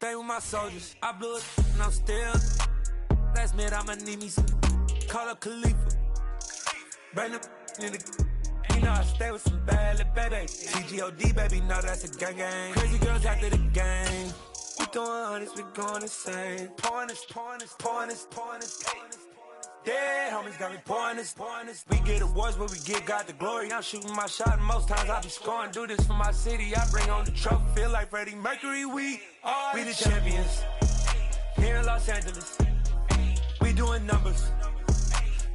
stay with my soldiers. I blew it and I'm still. Last minute I'ma need me some. Call up Khalifa. Bring them in the. You know I stay with some bad little baby. TGOD, baby, know that's a gang gang. Crazy girls after the game. We throwing hundreds, we going insane. Pouring this. Yeah, homies got me pouring this. We get awards, but we give God the glory. I'm shooting my shot, and most times I be scoring. Do this for my city, I bring on the trophy. Feel like Freddie Mercury, we the champions. Here in Los Angeles, we doing numbers.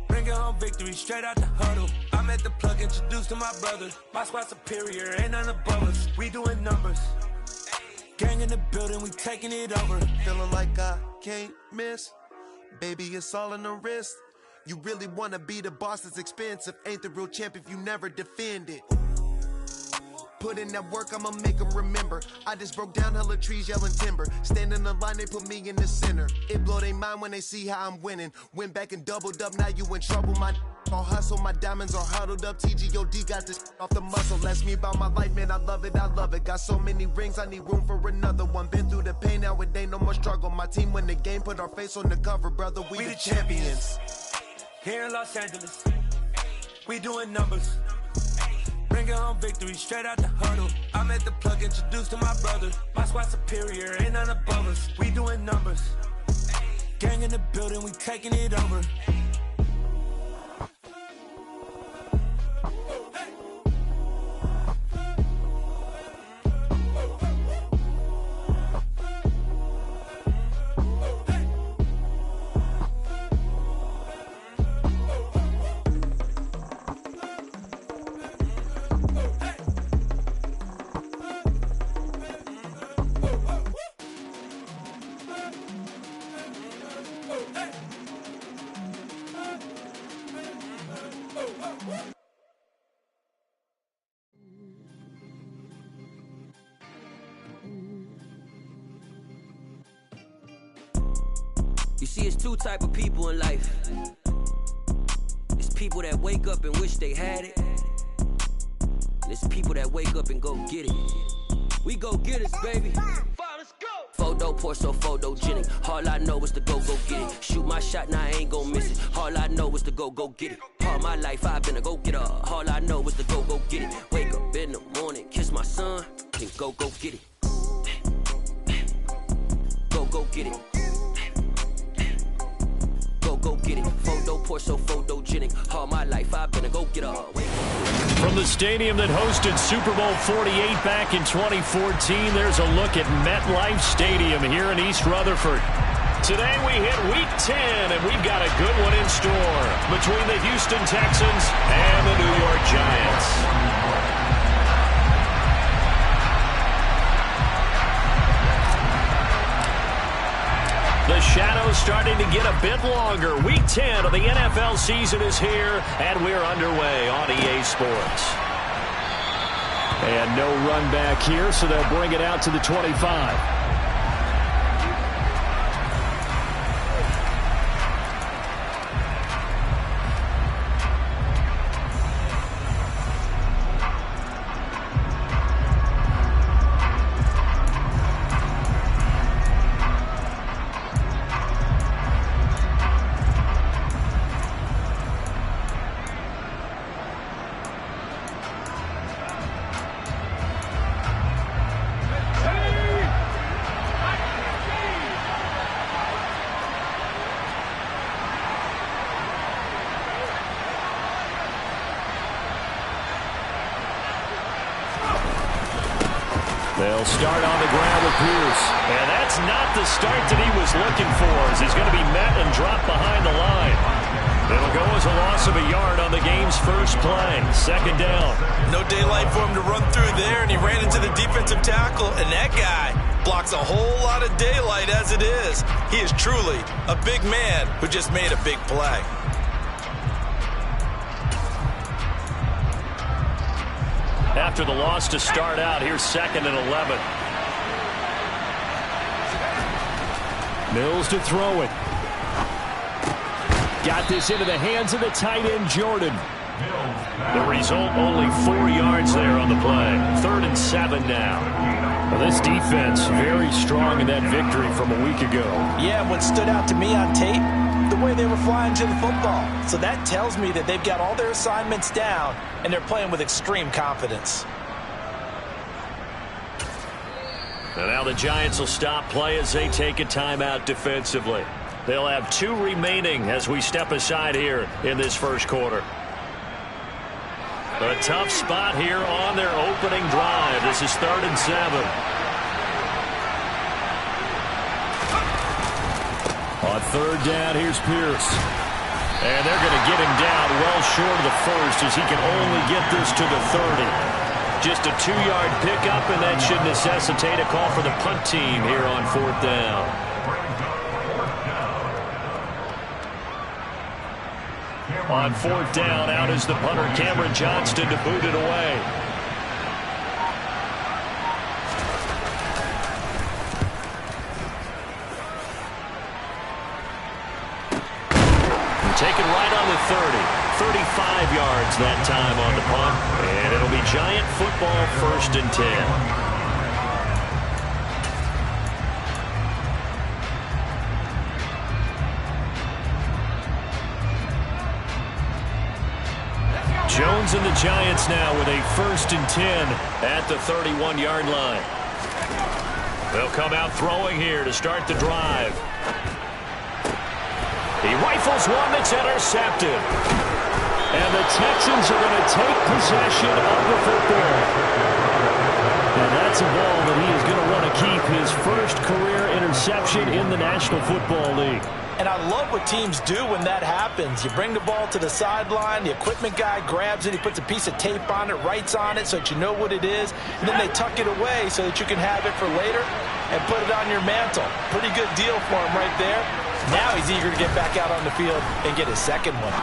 Bringing home victory straight out the huddle. I'm at the plug, introduced to my brother. My squad superior, ain't none above us. We doing numbers. Gang in the building, we taking it over. Feeling like I can't miss. Baby, it's all in the wrist. You really wanna be the boss, it's expensive. Ain't the real champ if you never defend it. Put in that work, I'ma make them remember. I just broke down hella trees, yelling timber. Stand in the line, they put me in the center. It blow their mind when they see how I'm winning. Went back and doubled up, now you in trouble. My all hustle, my diamonds are huddled up. TGOD got this off the muscle. Ask me about my life, man, I love it. Got so many rings, I need room for another one. Been through the pain, now it ain't no more struggle. My team win the game, put our face on the cover, brother. We the champions. Here in Los Angeles, we doing numbers. Bringing home victory straight out the huddle. I'm at the plug, introduced to my brother. My squad superior, ain't none above us. We doing numbers. Gang in the building, we taking it over. You see, it's two type of people in life. It's people that wake up and wish they had it. And it's people that wake up and go get it. We go get it, baby. Let's go. Photo pour so photogenic. All I know is to go get it. Shoot my shot, now I ain't gon' miss it. All I know is to go get it. All my life I've been a go-getter. All I know is to go get it. Wake up in the morning, kiss my son, and go get it. Go get it. Go get it. Photo pour so photogenic. All my life I've been a go-getter. From the stadium that hosted Super Bowl 48 back in 2014, there's a look at MetLife Stadium here in East Rutherford. Today we hit Week 10, and we've got a good one in store between the Houston Texans and the New York Giants. The shadow's starting to get a bit longer. Week 10 of the NFL season is here, and we're underway on EA Sports. And no run back here, so they'll bring it out to the 25. They'll start on the ground with Pierce. And that's not the start that he was looking for, as he's going to be met and dropped behind the line. It'll go as a loss of a yard on the game's first play. Second down. No daylight for him to run through there, and he ran into the defensive tackle, and that guy blocks a whole lot of daylight as it is. He is truly a big man who just made a big play. After the loss to start out, here's 2nd and 11. Mills to throw it. Got this into the hands of the tight end, Jordan. The result, only 4 yards there on the play. 3rd and 7 now. Well, this defense very strong in that victory from a week ago. Yeah, what stood out to me on tape, the way they were flying to the football. So that tells me that they've got all their assignments down, and they're playing with extreme confidence. And now the Giants will stop play as they take a timeout defensively. They'll have 2 remaining as we step aside here in this first quarter. A tough spot here on their opening drive. This is 3rd and 7. On 3rd down, here's Pierce. And they're going to get him down well short of the first as he can only get this to the 30. Just a 2-yard pickup, and that should necessitate a call for the punt team here on 4th down. On 4th down, out is the punter, Cameron Johnston, to boot it away. Taken right on the 30. 35 yards that time on the punt. And it'll be Giant football, 1st and 10. Jones and the Giants now with a 1st and 10 at the 31-yard line. They'll come out throwing here to start the drive. He rifles one that's intercepted. And the Texans are going to take possession of the football. And that's a ball that he is going to want to keep, his first career interception in the National Football League. And I love what teams do when that happens. You bring the ball to the sideline, the equipment guy grabs it, he puts a piece of tape on it, writes on it so that you know what it is, and then they tuck it away so that you can have it for later and put it on your mantle. Pretty good deal for him right there. Now he's eager to get back out on the field and get his second one.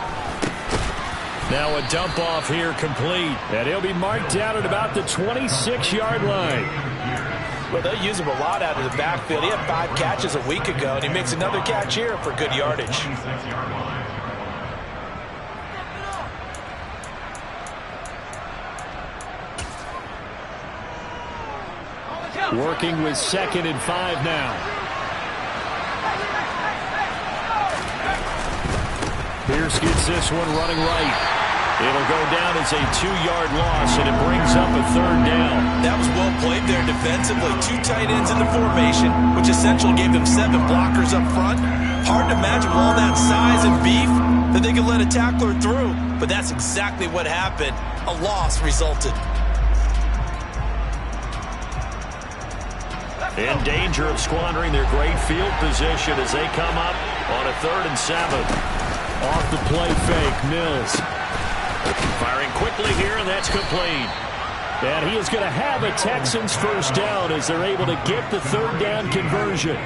Now a dump off here complete, and he'll be marked down at about the 26-yard line. Well, they'll use him a lot out of the backfield. He had 5 catches a week ago, and he makes another catch here for good yardage. Working with 2nd and 5 now. Pierce gets this one running right. It'll go down as a 2-yard loss, and it brings up a 3rd down. That was well played there defensively. 2 tight ends in the formation, which essentially gave them 7 blockers up front. Hard to imagine with all that size and beef that they could let a tackler through, but that's exactly what happened. A loss resulted. In danger of squandering their great field position as they come up on a 3rd and 7. Off the play fake, Mills. Firing quickly here, and that's complete. And he is going to have a Texans first down as they're able to get the 3rd down conversion.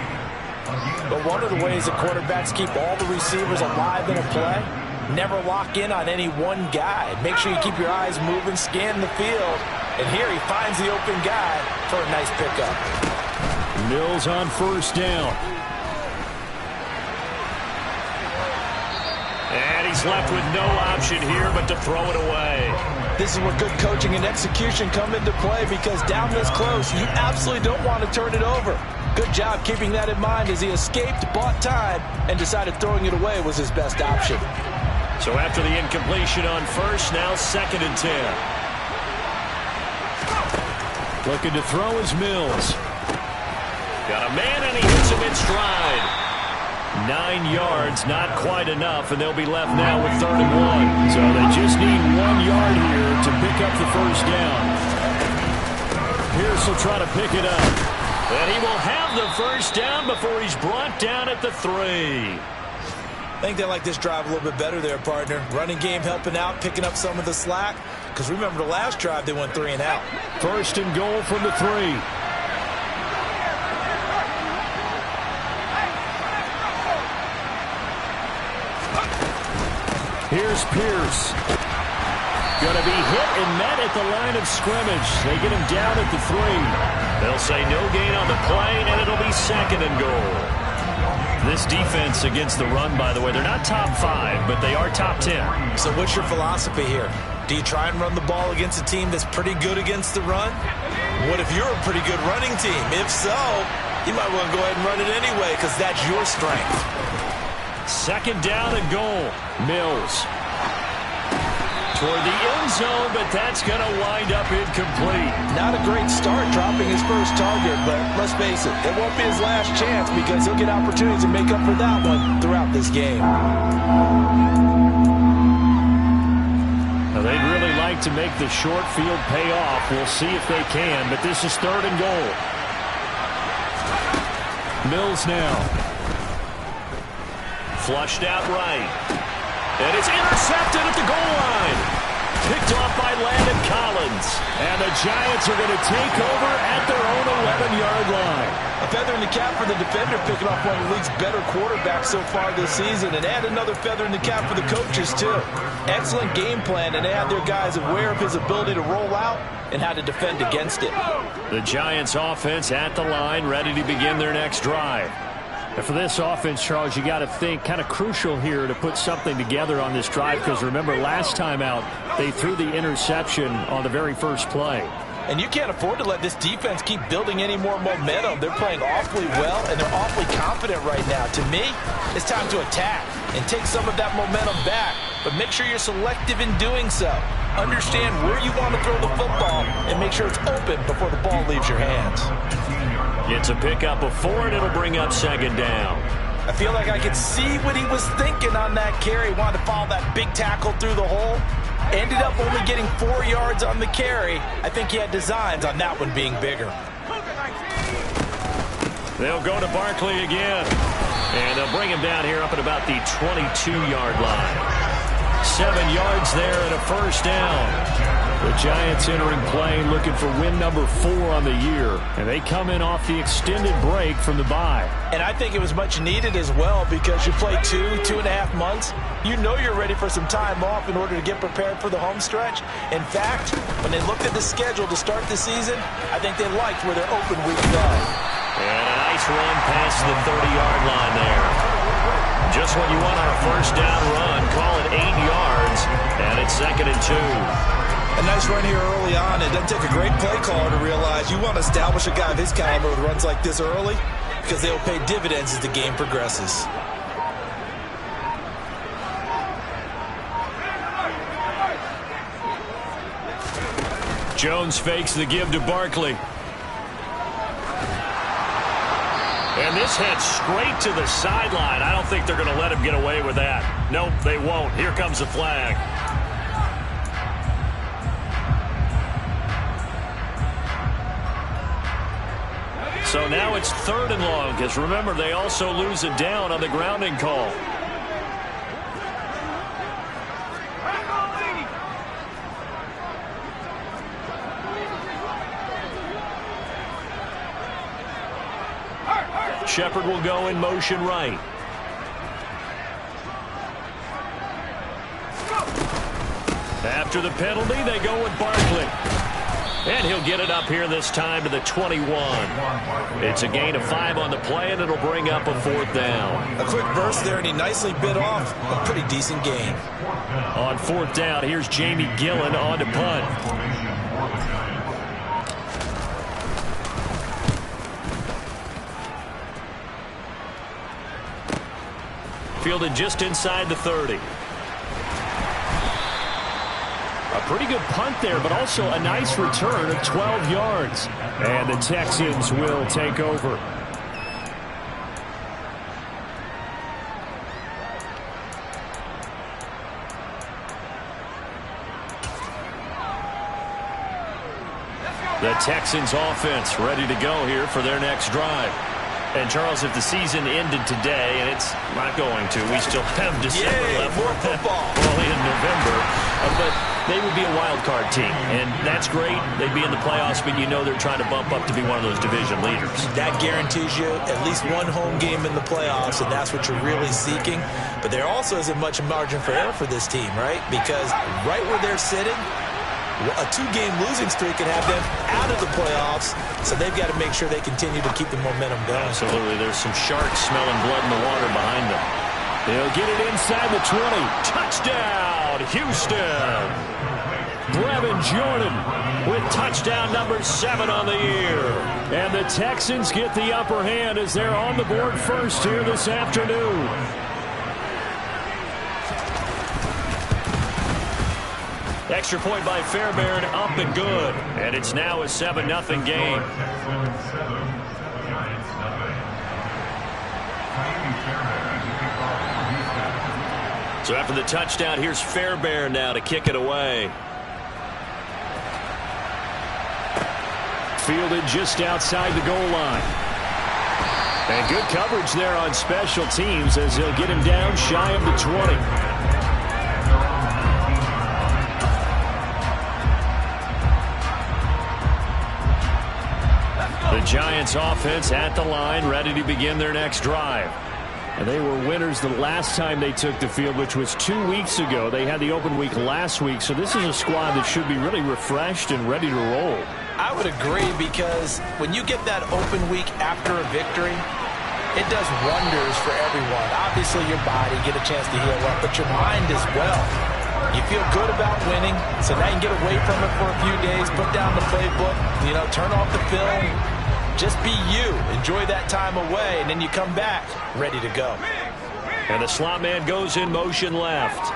But one of the ways that quarterbacks keep all the receivers alive in a play, never lock in on any one guy. Make sure you keep your eyes moving, scan the field. And here he finds the open guy for a nice pickup. Mills on 1st down. And he's left with no option here but to throw it away. This is where good coaching and execution come into play, because down this close, you absolutely don't want to turn it over. Good job keeping that in mind as he escaped, bought time, and decided throwing it away was his best option. So after the incompletion on 1st, now 2nd and 10. Looking to throw is Mills. Got a man, and he hits him in stride. 9 yards, not quite enough, and they'll be left now with 3rd and 1. So they just need 1 yard here to pick up the first down. Pierce will try to pick it up. And he will have the first down before he's brought down at the 3. I think they like this drive a little bit better there, partner. Running game helping out, picking up some of the slack. Because remember the last drive, they went 3 and out. 1st and goal from the 3. Here's Pierce. Going to be hit and met at the line of scrimmage. They get him down at the 3. They'll say no gain on the play, and it'll be 2nd and goal. This defense against the run, by the way, they're not top 5, but they are top 10. So what's your philosophy here? Do you try and run the ball against a team that's pretty good against the run? What if you're a pretty good running team? If so, you might want to go ahead and run it anyway because that's your strength. Second down and goal. Mills toward the end zone, but that's going to wind up incomplete. Not a great start dropping his first target, but let's face it, it won't be his last chance because he'll get opportunities to make up for that one throughout this game. Now, they'd really like to make the short field pay off. We'll see if they can, but this is third and goal. Mills now. Flushed out right. And it's intercepted at the goal line. Picked off by Landon Collins. And the Giants are going to take over at their own 11-yard line. A feather in the cap for the defender, picking off one of the league's better quarterbacks so far this season. And add another feather in the cap for the coaches, too. Excellent game plan, and they had their guys aware of his ability to roll out and how to defend against it. The Giants offense at the line, ready to begin their next drive. And for this offense, Charles, you got to think kind of crucial here to put something together on this drive because remember last time out they threw the interception on the very first play. And you can't afford to let this defense keep building any more momentum. They're playing awfully well, and they're awfully confident right now. To me, it's time to attack and take some of that momentum back. But make sure you're selective in doing so. Understand where you want to throw the football and make sure it's open before the ball leaves your hands. It's a pickup of 4, and it'll bring up second down. I feel like I could see what he was thinking on that carry. He wanted to follow that big tackle through the hole. Ended up only getting 4 yards on the carry. I think he had designs on that one being bigger. They'll go to Barkley again. And they'll bring him down here up at about the 22-yard line. 7 yards there and a first down. The Giants entering play looking for win number 4 on the year. And they come in off the extended break from the bye. And I think it was much needed as well because you play 2.5 months. You know you're ready for some time off in order to get prepared for the home stretch. In fact, when they looked at the schedule to start the season, I think they liked where their open week was. And a nice run past the 30-yard line there. Just what you want on a first down run. Call it 8 yards, and it's 2nd and 2. A nice run here early on. It doesn't take a great play caller to realize you want to establish a guy of his caliber with runs like this early because they will pay dividends as the game progresses. Jones fakes the give to Barkley. And this heads straight to the sideline. I don't think they're going to let him get away with that. Nope, they won't. Here comes the flag. So now it's 3rd and long, because remember, they also lose it down on the grounding call. Shepard will go in motion right. After the penalty, they go with Barkley. And he'll get it up here this time to the 21. It's a gain of 5 on the play, and it'll bring up a 4th down. A quick burst there, and he nicely bit off a pretty decent gain. On 4th down, here's Jamie Gillen on to punt. Fielded just inside the 30. A pretty good punt there, but also a nice return of 12 yards. And the Texans will take over. The Texans offense ready to go here for their next drive. And, Charles, if the season ended today, and it's not going to, we still have December left. More football. Early in November. But they would be a wild card team, and that's great. They'd be in the playoffs, but you know they're trying to bump up to be one of those division leaders. That guarantees you at least one home game in the playoffs, and that's what you're really seeking. But there also isn't much margin for error for this team, right? Because right where they're sitting, A 2-game losing streak can have them out of the playoffs, so they've got to make sure they continue to keep the momentum going. Absolutely. There's some sharks smelling blood in the water behind them. They'll get it inside the 20. Touchdown, Houston. Brevin Jordan with touchdown number 7 on the year. And the Texans get the upper hand as they're on the board first here this afternoon. Extra point by Fairbairn, up and good. And it's now a 7-0 game. So after the touchdown, here's Fairbairn now to kick it away. Fielded just outside the goal line. And good coverage there on special teams as they'll get him down shy of the 20. The Giants offense at the line, ready to begin their next drive. And they were winners the last time they took the field, which was 2 weeks ago. They had the open week last week, so this is a squad that should be really refreshed and ready to roll. I would agree, because when you get that open week after a victory, it does wonders for everyone. Obviously, your body get a chance to heal up, but your mind as well. You feel good about winning, so now you can get away from it for a few days, put down the playbook, turn off the film. Just be you. Enjoy that time away, and then you come back ready to go. And the slot man goes in motion left.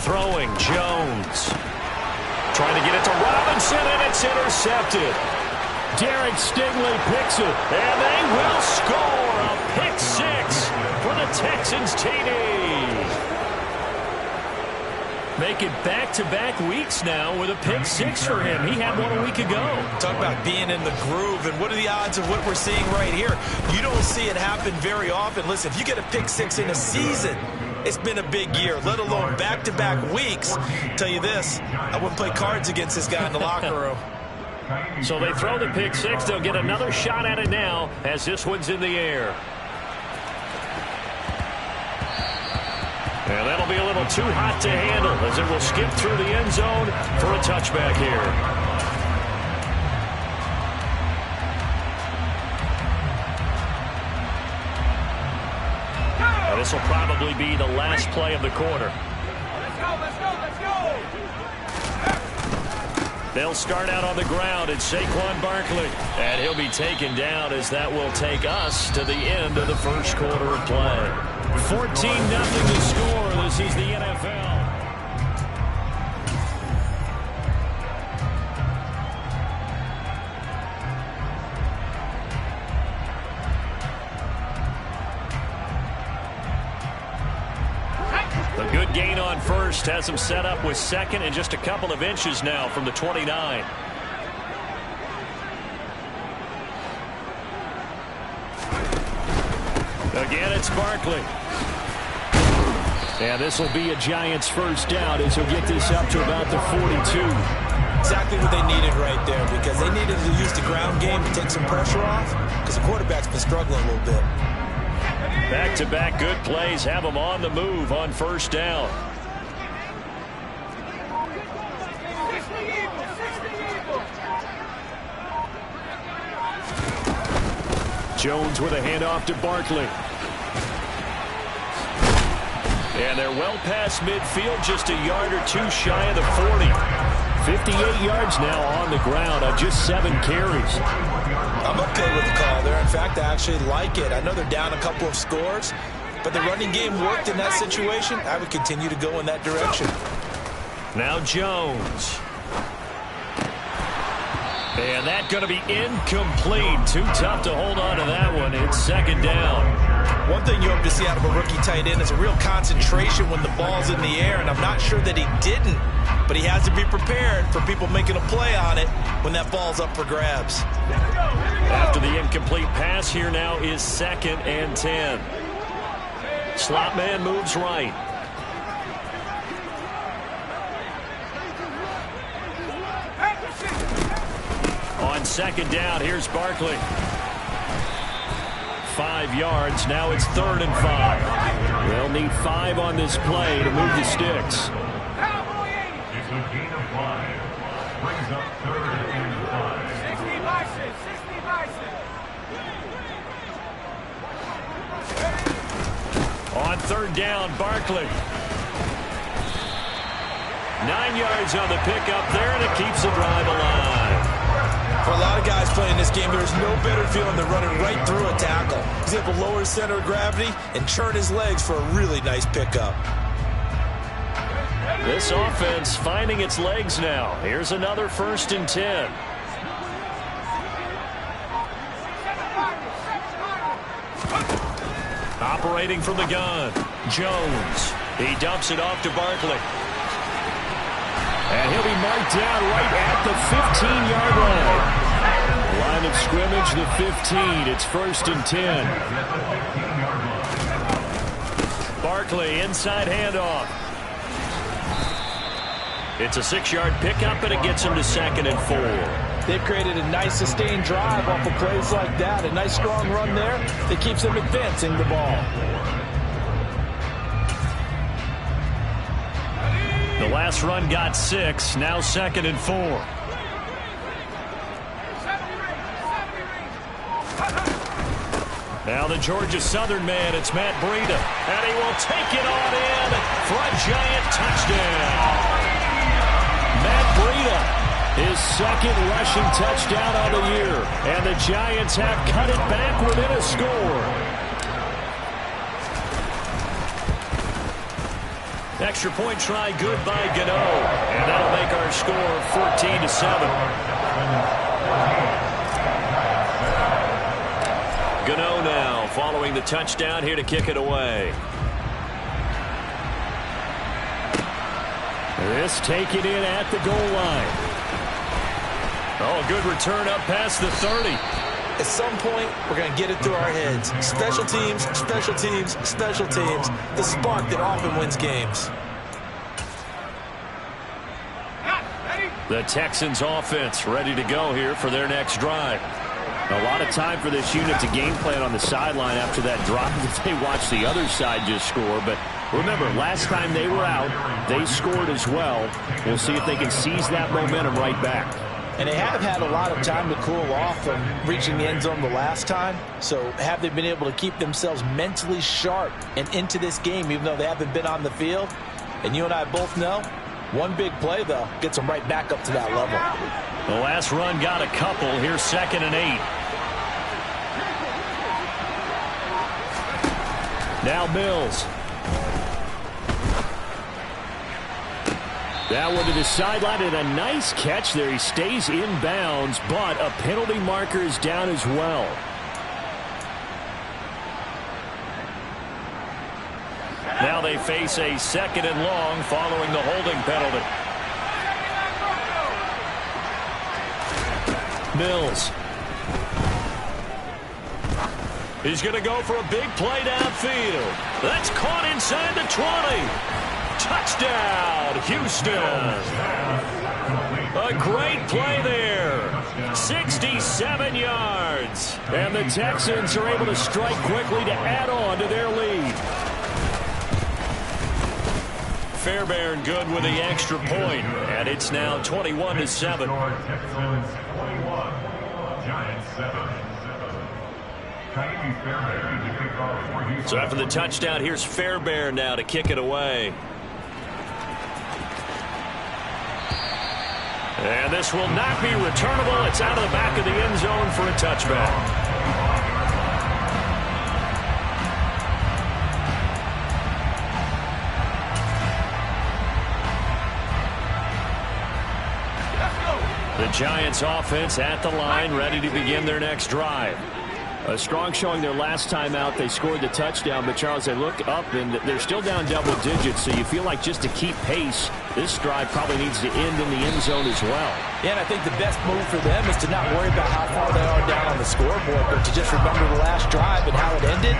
Throwing, Jones. Trying to get it to Robinson, and it's intercepted. Derek Stingley picks it, and they will score a pick 6 for the Texans TD. Make it back-to-back weeks now with a pick 6 for him. He had one a week ago. Talk about being in the groove, and what are the odds of what we're seeing right here? You don't see it happen very often. Listen, if you get a pick 6 in a season, it's been a big year, let alone back-to-back weeks. Tell you this, I wouldn't play cards against this guy in the locker room. So they throw the pick 6. They'll get another shot at it now as this one's in the air. And that'll be a little too hot to handle as it will skip through the end zone for a touchback here. Now this will probably be the last play of the quarter. Let's go. They'll start out on the ground at Saquon Barkley. And he'll be taken down as that will take us to the end of the first quarter of play. 14-0 to score. This is the NFL. A good gain on first has him set up with second and just a couple of inches now from the 29. Again, it's Barkley. And this will be a Giants first down as he'll get this up to about the 42. Exactly what they needed right there, because they needed to use the ground game to take some pressure off, because the quarterback's been struggling a little bit. Back-to-back good plays have them on the move on first down. Jones with a handoff to Barkley. And they're well past midfield, just a yard or two shy of the 40. 58 yards now on the ground on just 7 carries. I'm okay with the call there. In fact, I actually like it. I know they're down a couple of scores, but the running game worked in that situation. I would continue to go in that direction. Now Jones. And that's going to be incomplete. Too tough to hold on to that one. It's second down. One thing you hope to see out of a rookie tight end is a real concentration when the ball's in the air, and I'm not sure that he didn't, but he has to be prepared for people making a play on it when that ball's up for grabs. After the incomplete pass, here now is 2nd and 10. Slot man moves right. On second down, here's Barkley. 5 yards. Now it's 3rd and 5. They'll need 5 on this play to move the sticks. On third down, Barkley. 9 yards on the pickup there, and it keeps the drive alive. For a lot of guys playing this game, there's no better feeling than running right through a tackle. He's able to lower his center of gravity and churn his legs for a really nice pickup. This offense finding its legs now. Here's another 1st and 10. Operating from the gun, Jones. He dumps it off to Barkley. And he'll be marked down right at the 15-yard line. Line of scrimmage, the 15. It's 1st and 10. Barkley, inside handoff. It's a 6-yard pickup, and it gets him to 2nd and 4. They've created a nice sustained drive off of plays like that. A nice strong run there that keeps them advancing the ball. The last run got 6, now 2nd and 4. Now the Georgia Southern man, it's Matt Breida. And he will take it on in for a giant touchdown. Matt Breida, his 2nd rushing touchdown of the year. And the Giants have cut it back within a score. Extra point try good by Gano. And that'll make our score 14-7. Gano now following the touchdown here to kick it away. This taken in at the goal line. Oh, good return up past the 30. At some point, we're going to get it through our heads. Special teams, special teams, special teams. The spark that often wins games. The Texans offense ready to go here for their next drive. A lot of time for this unit to game plan on the sideline after that drive that they watched the other side just score. But remember, last time they were out, they scored as well. We'll see if they can seize that momentum right back. And they have had a lot of time to cool off from reaching the end zone the last time. So have they been able to keep themselves mentally sharp and into this game even though they haven't been on the field? And you and I both know, one big play, though, gets them right back up to that level. The last run got a couple. Here's 2nd and 8. Now Mills. That one to the sideline, and a nice catch there. He stays in bounds, but a penalty marker is down as well. Now they face a 2nd and long following the holding penalty. Mills. He's going to go for a big play downfield. That's caught inside the 20. Touchdown, Houston. A great play there. 67 yards. And the Texans are able to strike quickly to add on to their lead. Fairbairn good with the extra point, and it's now 21-7. So after the touchdown, here's Fairbairn now to kick it away. And this will not be returnable. It's out of the back of the end zone for a touchback. The Giants offense at the line, ready to begin their next drive. A strong showing their last time out. They scored the touchdown, but Charles, they look up and they're still down double digits, so you feel like just to keep pace, this drive probably needs to end in the end zone as well. Yeah, and I think the best move for them is to not worry about how far they are down on the scoreboard, but to just remember the last drive and how it ended.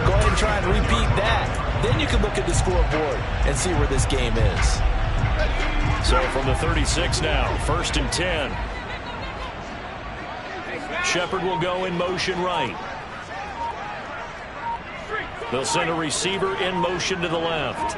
Go ahead and try and repeat that. Then you can look at the scoreboard and see where this game is. So from the 36 now, 1st and 10. Shepard will go in motion right. They'll send a receiver in motion to the left.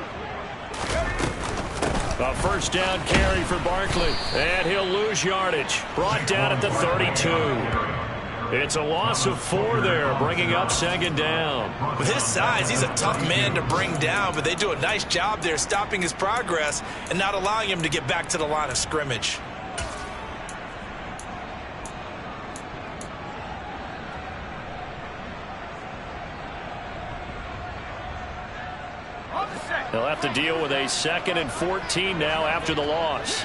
A first down carry for Barkley. And he'll lose yardage. Brought down at the 32. It's a loss of 4 there, bringing up second down. With his size, he's a tough man to bring down, but they do a nice job there stopping his progress and not allowing him to get back to the line of scrimmage. They'll have to deal with a 2nd and 14 now after the loss.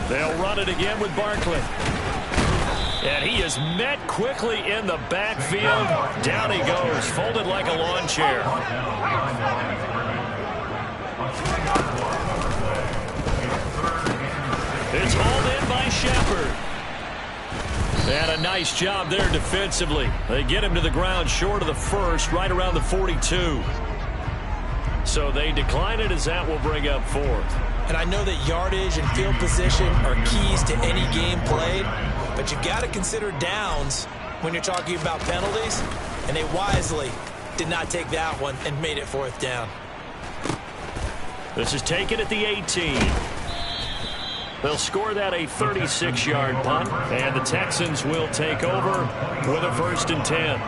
They'll run it again with Barkley. And he is met quickly in the backfield. Down he goes, folded like a lawn chair. It's hauled in by Shepard. And a nice job there defensively. They get him to the ground short of the first, right around the 42. So they decline it as that will bring up 4th. And I know that yardage and field position are keys to any game played, but you've got to consider downs when you're talking about penalties, and they wisely did not take that one and made it 4th down. This is taken at the 18. They'll score that a 36-yard punt, and the Texans will take over with a 1st and 10.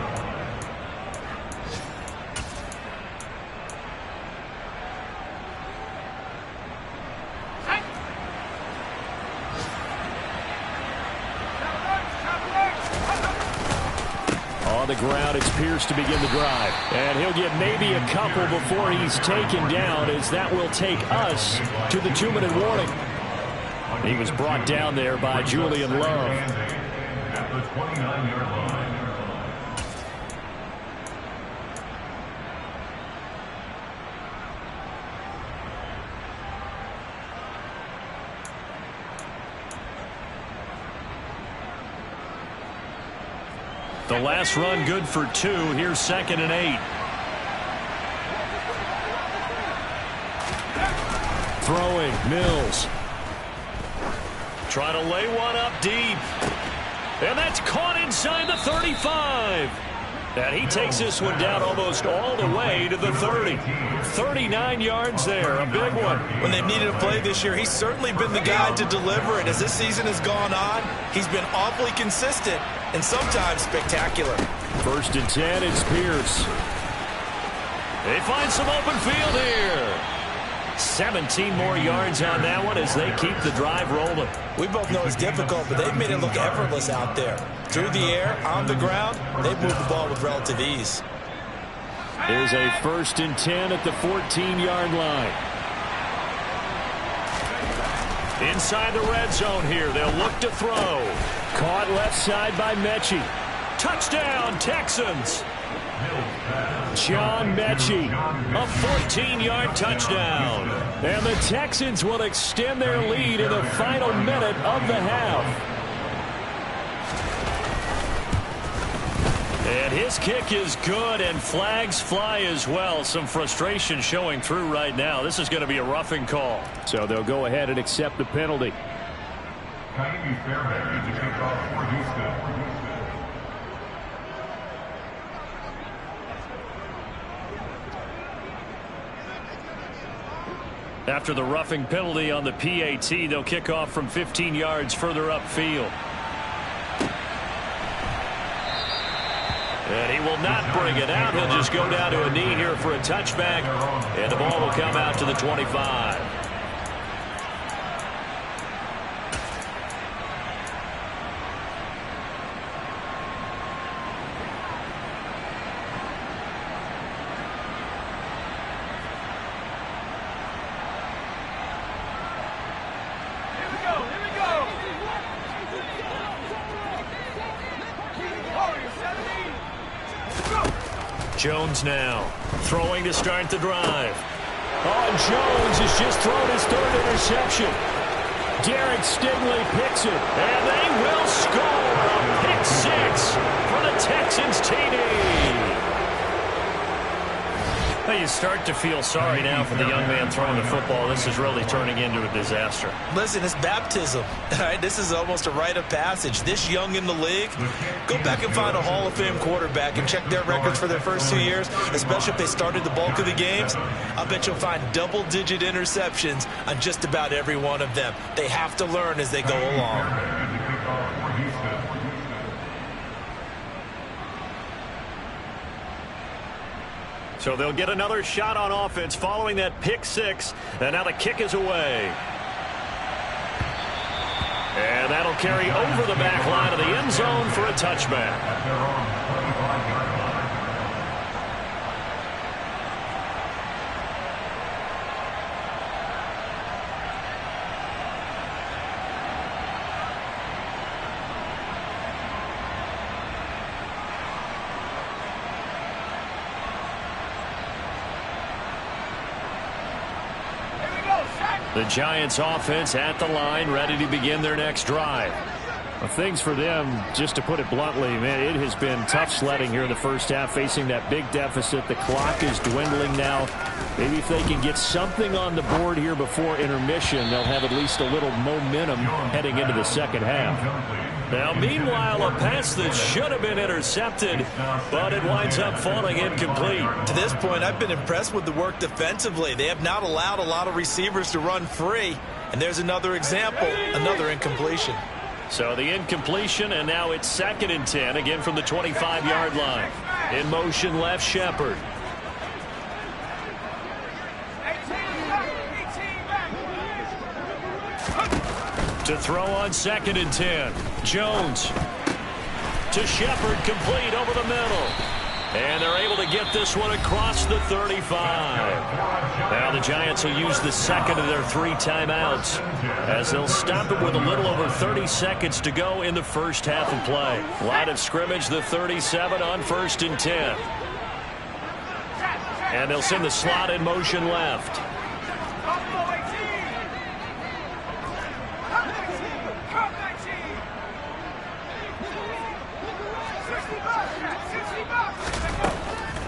On the ground, it's Pierce to begin the drive. And he'll get maybe a couple before he's taken down, as that will take us to the 2-minute warning. He was brought down there by Julian Love. At the 29-yard line. The last run good for 2. Here's 2nd and 8. Throwing, Mills. Trying to lay one up deep. And that's caught inside the 35. And he takes this one down almost all the way to the 30. 39 yards there, a big one. When they've needed a play this year, he's certainly been the guy to deliver it. As this season has gone on, he's been awfully consistent and sometimes spectacular. 1st and 10, it's Pierce. They find some open field here. 17 more yards on that one as they keep the drive rolling. We both know it's difficult, but they've made it look effortless out there. Through the air, on the ground, they've moved the ball with relative ease. Here's a 1st and 10 at the 14-yard line. Inside the red zone here, they'll look to throw. Caught left side by Mechie. Touchdown, Texans. John Mechie, a 14-yard touchdown. And the Texans will extend their lead in the final minute of the half. And his kick is good, and flags fly as well. Some frustration showing through right now. This is going to be a roughing call. So they'll go ahead and accept the penalty. Ka'imi Fairbairn to kick off for Houston. After the roughing penalty on the PAT, they'll kick off from 15 yards further upfield. And he will not bring it out. He'll just go down to a knee here for a touchback. And the ball will come out to the 25. Jones now throwing to start the drive. Oh, and Jones has just thrown his 3rd interception. Derek Stingley picks it, and they will score a pick 6 for the Texans TD. Well, you start to feel sorry now for the young man throwing the football. This is really turning into a disaster. Listen, it's baptism. All right? This is almost a rite of passage. This young in the league, go back and find a Hall of Fame quarterback and check their records for their first 2 years, especially if they started the bulk of the games. I bet you'll find double-digit interceptions on just about every one of them. They have to learn as they go along. So they'll get another shot on offense following that pick six. And now the kick is away. And that'll carry over the back line of the end zone for a touchback. The Giants offense at the line, ready to begin their next drive. Well, things for them, just to put it bluntly, man, it has been tough sledding here in the first half, facing that big deficit. The clock is dwindling now. Maybe if they can get something on the board here before intermission, they'll have at least a little momentum heading into the second half. Now, meanwhile, a pass that should have been intercepted, but it winds up falling incomplete. To this point, I've been impressed with the work defensively. They have not allowed a lot of receivers to run free. And there's another example, another incompletion. So the incompletion, and now it's 2nd and 10, again from the 25-yard line. In motion left, Shepard. To throw on 2nd and 10. Jones to Shepard, complete over the middle. And they're able to get this one across the 35. Now the Giants will use the second of their 3 timeouts as they'll stop it with a little over 30 seconds to go in the first half of play. Line of scrimmage, the 37 on 1st and 10. And they'll send the slot in motion left.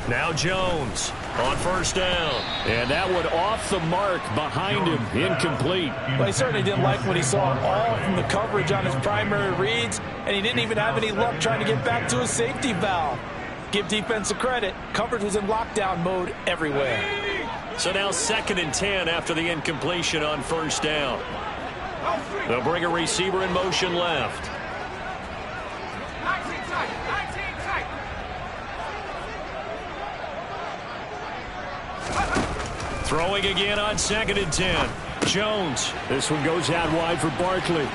Now Jones on 1st down. And that one off the mark behind him, incomplete. Well, he certainly didn't like what he saw all from the coverage on his primary reads, and he didn't even have any luck trying to get back to his safety valve. Give defense a credit. Coverage was in lockdown mode everywhere. So now 2nd and 10 after the incompletion on 1st down. They'll bring a receiver in motion left. Throwing again on 2nd and 10. Jones. This one goes out wide for Barkley.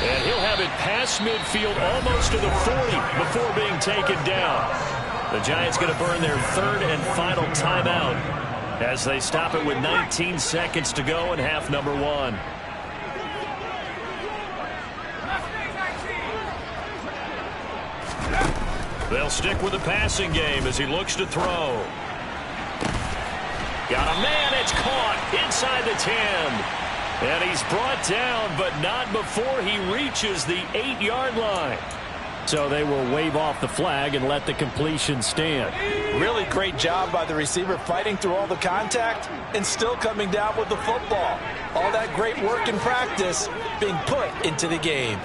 And he'll have it past midfield almost to the 40 before being taken down. The Giants going to burn their 3rd and final timeout as they stop it with 19 seconds to go in half number 1. They'll stick with the passing game as he looks to throw. Got a man, it's caught inside the 10. And he's brought down, but not before he reaches the 8-yard line. So they will wave off the flag and let the completion stand. Really great job by the receiver fighting through all the contact and still coming down with the football. All that great work in practice being put into the game.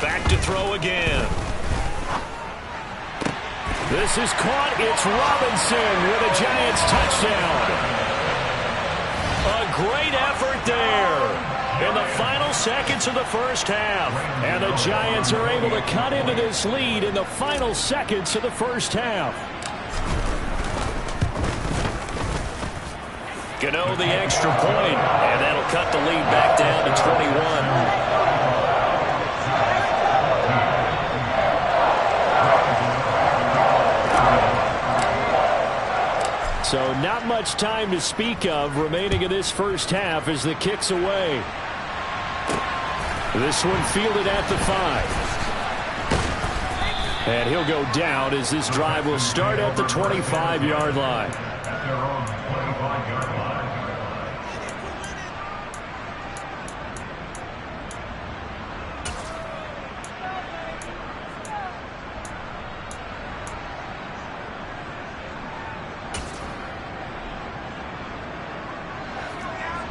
Back to throw again. This is caught. It's Robinson with a Giants touchdown. A great effort there in the final seconds of the first half. And the Giants are able to cut into this lead in the final seconds of the first half. Gano the extra point, and that'll cut the lead back down to 21. So not much time to speak of remaining in this first half as the kick's away. This one fielded at the 5. And he'll go down as this drive will start at the 25-yard line.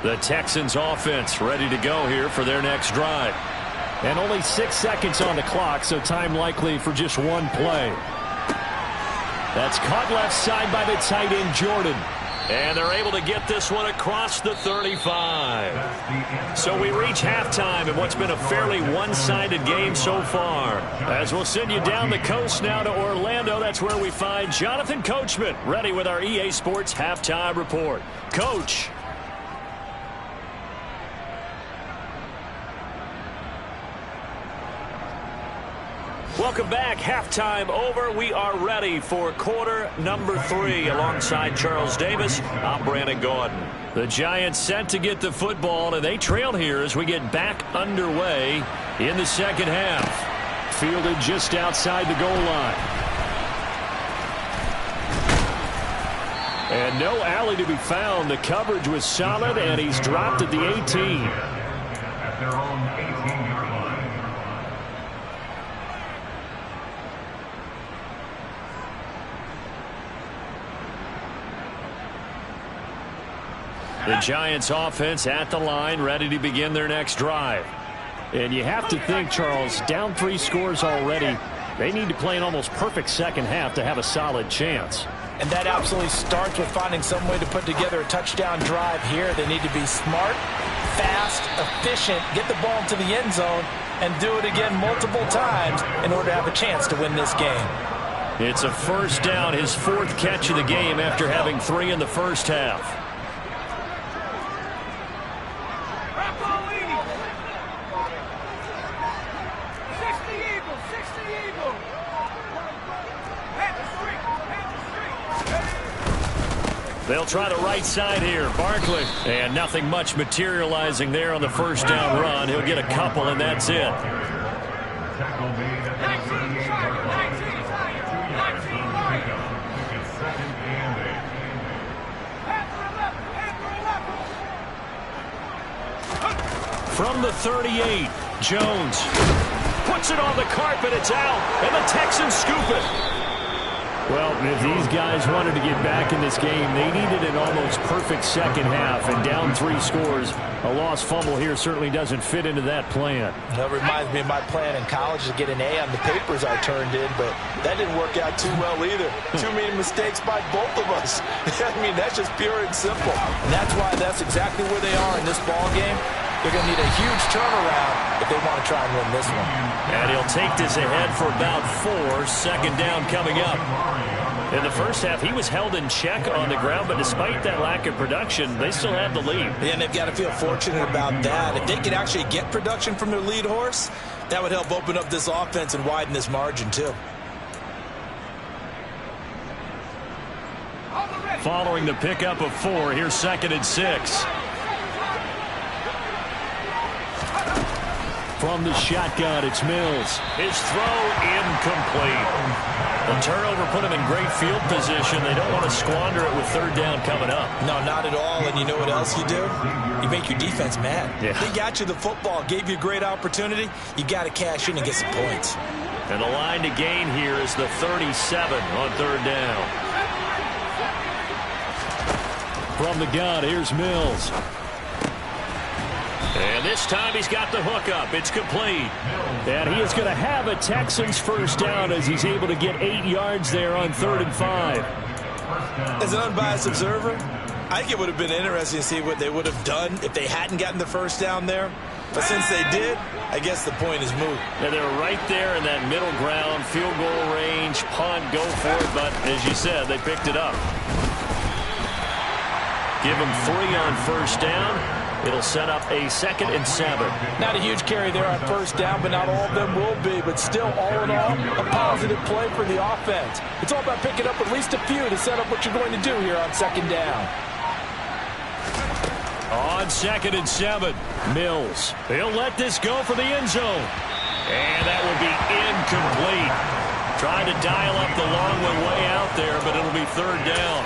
The Texans offense ready to go here for their next drive. And only 6 seconds on the clock, so time likely for just one play. That's caught left side by the tight end, Jordan. And they're able to get this one across the 35. So we reach halftime in what's been a fairly one-sided game so far. As we'll send you down the coast now to Orlando, that's where we find Jonathan Coachman ready with our EA Sports Halftime Report. Coach. Welcome back. Halftime over. We are ready for quarter number 3. Alongside Charles Davis, I'm Brandon Gaudin. The Giants set to get the football, and they trail here as we get back underway in the second half. Fielded just outside the goal line. And no alley to be found. The coverage was solid, and he's dropped at the 18. At their own 18-yard line. The Giants offense at the line, ready to begin their next drive. And you have to think, Charles, down 3 scores already. They need to play an almost perfect second half to have a solid chance. And that absolutely starts with finding some way to put together a touchdown drive here. They need to be smart, fast, efficient, get the ball into the end zone, and do it again multiple times in order to have a chance to win this game. It's a first down, his 4th catch of the game after having 3 in the first half. They'll try the right side here. Barkley. And nothing much materializing there on the first down run. He'll get a couple, and that's it. Tackle made at the 38-yard line. 2 yards on the pickup. It's 2nd and 8. From the 38, Jones puts it on the carpet. It's out, and the Texans scoop it. Well, if these guys wanted to get back in this game, they needed an almost perfect second half, and down 3 scores. A lost fumble here certainly doesn't fit into that plan. That reminds me of my plan in college to get an A on the papers I turned in, but that didn't work out too well either. Too many mistakes by both of us. I mean, that's just pure and simple. And that's why that's exactly where they are in this ball game. They're going to need a huge turnaround if they want to try and win this one. And he'll take this ahead for about 4. Second down coming up. In the first half, he was held in check on the ground, but despite that lack of production, they still have the lead. Yeah, and they've got to feel fortunate about that. If they could actually get production from their lead horse, that would help open up this offense and widen this margin, too. Following the pickup of 4, here's 2nd and 6. From the shotgun, it's Mills. His throw incomplete. The turnover put him in great field position. They don't want to squander it with 3rd down coming up. No, not at all. And you know what else you do? You make your defense mad. Yeah. They got you the football, gave you a great opportunity. You got to cash in and get some points. And the line to gain here is the 37 on 3rd down. From the gun, here's Mills. And this time he's got the hook up. It's complete. And he is going to have a Texans first down as he's able to get 8 yards there on 3rd and 5. As an unbiased observer, I think it would have been interesting to see what they would have done if they hadn't gotten the first down there. But since they did, I guess the point is moot. And they're right there in that middle ground, field goal range, punt, go for it. But as you said, they picked it up. Give them 3 on first down. It'll set up a 2nd and 7. Not a huge carry there on first down, but not all of them will be. But still, all in all, a positive play for the offense. It's all about picking up at least a few to set up what you're going to do here on 2nd down. On 2nd and 7, Mills. He'll let this go for the end zone. And that will be incomplete. Trying to dial up the long way out there, but it'll be 3rd down.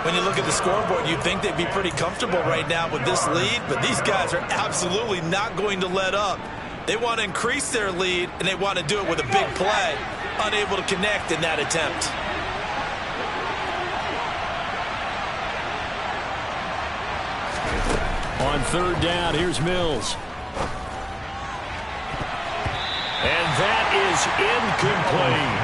When you look at the scoreboard, you'd think they'd be pretty comfortable right now with this lead, but these guys are absolutely not going to let up. They want to increase their lead, and they want to do it with a big play. Unable to connect in that attempt. On third down, here's Mills. And that is incomplete.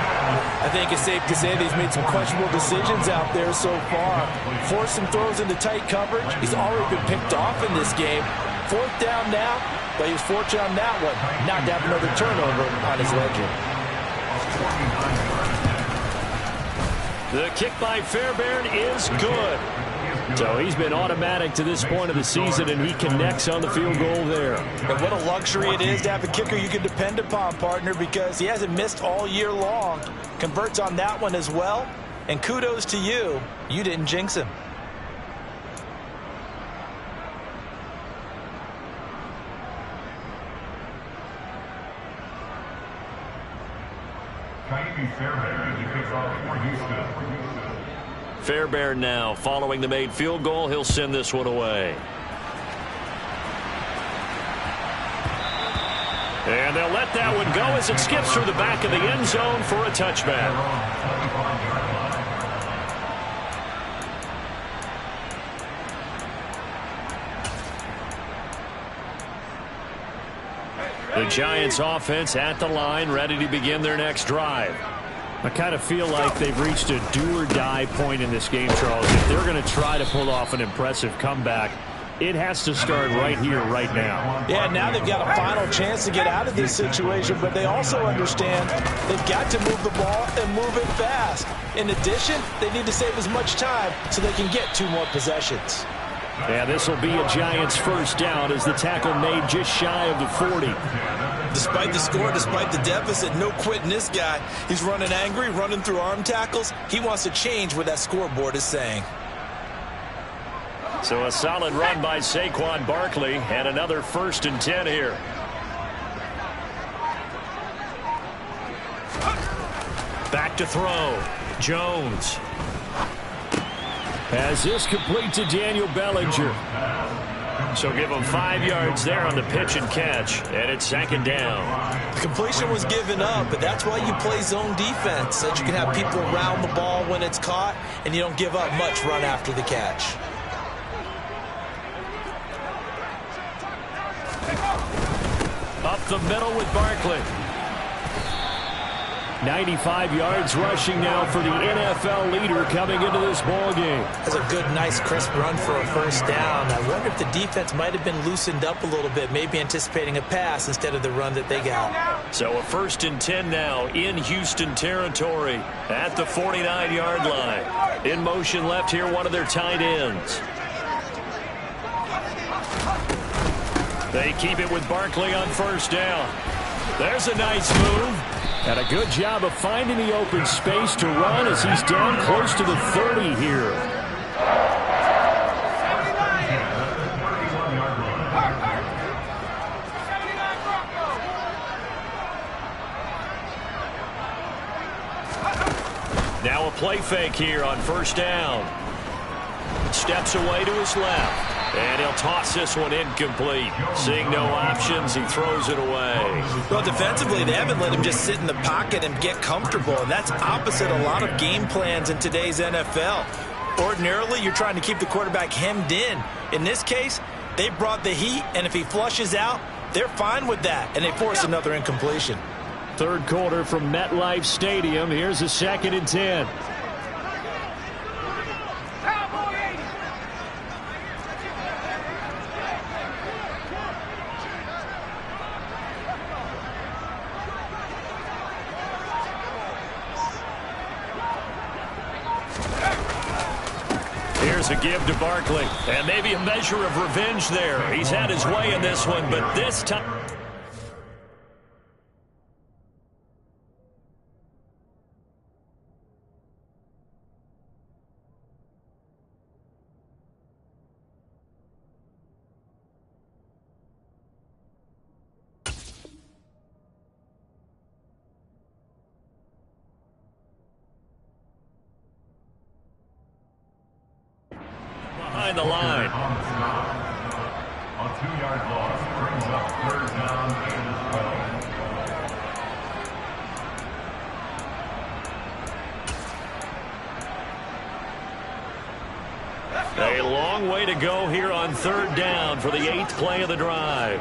I think it's safe to say that he's made some questionable decisions out there so far. Forced some throws into tight coverage. He's already been picked off in this game. Fourth down now, but he was fortunate on that one not to have another turnover on his ledger. The kick by Fairbairn is good. So he's been automatic to this point of the season, and he connects on the field goal there. And what a luxury it is to have a kicker you can depend upon, partner, because he hasn't missed all year long. Converts on that one as well. And kudos to you. You didn't jinx him. Fairbairn now following the made field goal. He'll send this one away. And they'll let that one go as it skips through the back of the end zone for a touchback. The Giants offense at the line, ready to begin their next drive. I kind of feel like they've reached a do-or-die point in this game, Charles. If they're going to try to pull off an impressive comeback, it has to start right here, right now. Yeah, now they've got a final chance to get out of this situation, but they also understand they've got to move the ball and move it fast. In addition, they need to save as much time so they can get 2 more possessions. Yeah, this will be a Giants first down as the tackle made just shy of the 40. Despite the score, despite the deficit, no quitting this guy. He's running angry, running through arm tackles. He wants to change what that scoreboard is saying. So a solid run by Saquon Barkley and another 1st and 10 here. Back to throw. Jones. Has this complete to Daniel Bellinger. So give him 5 yards there on the pitch and catch, and it's 2nd down. The completion was given up, but that's why you play zone defense, so that you can have people around the ball when it's caught, and you don't give up much run after the catch. Up the middle with Barkley. 95 yards rushing now for the NFL leader coming into this ball game. That's a good, nice, crisp run for a 1st down. I wonder if the defense might have been loosened up a little bit, maybe anticipating a pass instead of the run that they got. So a 1st and 10 now in Houston territory at the 49-yard line. In motion left here, one of their tight ends. They keep it with Barkley on 1st down. There's a nice move. And a good job of finding the open space to run as he's down close to the 30 here. Now a play fake here on 1st down. Steps away to his left. And he'll toss this one incomplete. Seeing no options, he throws it away. Well, defensively, they haven't let him just sit in the pocket and get comfortable, and that's opposite a lot of game plans in today's NFL. Ordinarily, you're trying to keep the quarterback hemmed in. In this case, they brought the heat, and if he flushes out, they're fine with that, and they force another incompletion. 3rd quarter from MetLife Stadium. Here's a 2nd and 10. Here's a give to Barkley. And maybe a measure of revenge there. He's had his way in this one, but this time... behind the line. A 2-yard loss brings up 3rd down and 12. A long way to go here on 3rd down for the 8th play of the drive.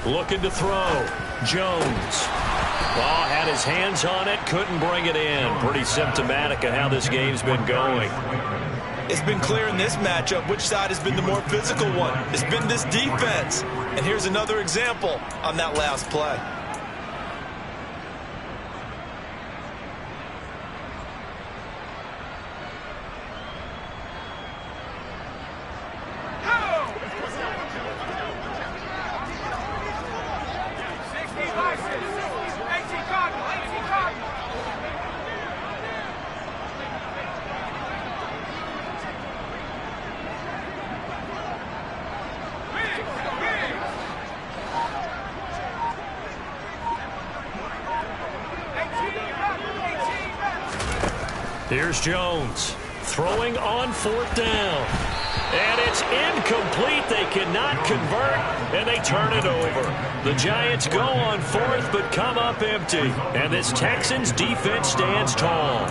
Looking to throw. Jones. Oh, had his hands on it, couldn't bring it in. Pretty symptomatic of how this game's been going. It's been clear in this matchup which side has been the more physical one. It's been this defense. And here's another example on that last play. Here's Jones throwing on 4th down. And it's incomplete. They cannot convert, and they turn it over. The Giants go on 4th, but come up empty. And this Texans defense stands tall.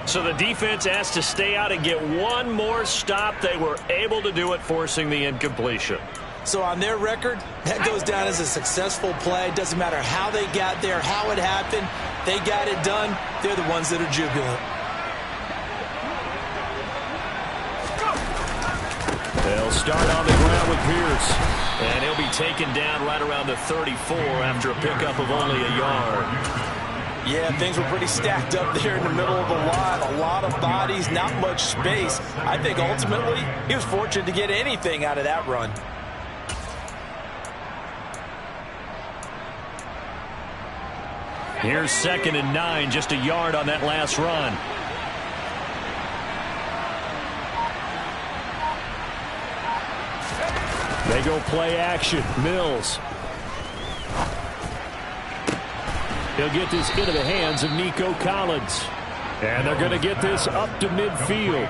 So the defense has to stay out and get one more stop. They were able to do it, forcing the incompletion. So on their record, that goes down as a successful play. Doesn't matter how they got there, how it happened. They got it done. They're the ones that are jubilant. They'll start on the ground with Pierce. And he'll be taken down right around the 34 after a pickup of only a yard. Yeah, things were pretty stacked up there in the middle of the line. A lot of bodies, not much space. I think ultimately he was fortunate to get anything out of that run. Here's 2nd and 9, just a yard on that last run. They go play action. Mills. He'll get this into the hands of Nico Collins. And they're going to get this up to midfield.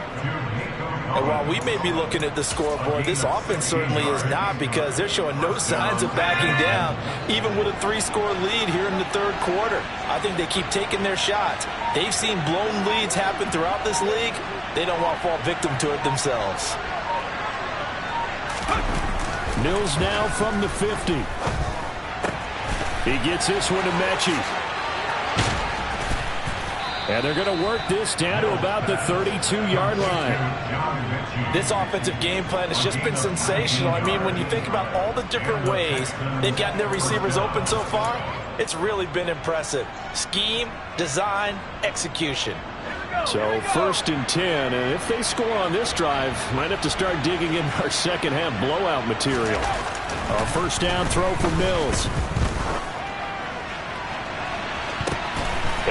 And while we may be looking at the scoreboard, this offense certainly is not, because they're showing no signs of backing down, even with a 3-score lead here in the 3rd quarter. I think they keep taking their shots. They've seen blown leads happen throughout this league. They don't want to fall victim to it themselves. Mills now from the 50. He gets this one to Mechie. And they're going to work this down to about the 32-yard line. This offensive game plan has just been sensational. I mean, when you think about all the different ways they've gotten their receivers open so far, it's really been impressive. Scheme, design, execution. So 1st and 10, and if they score on this drive, might have to start digging in our second-half blowout material. A 1st down throw for Mills.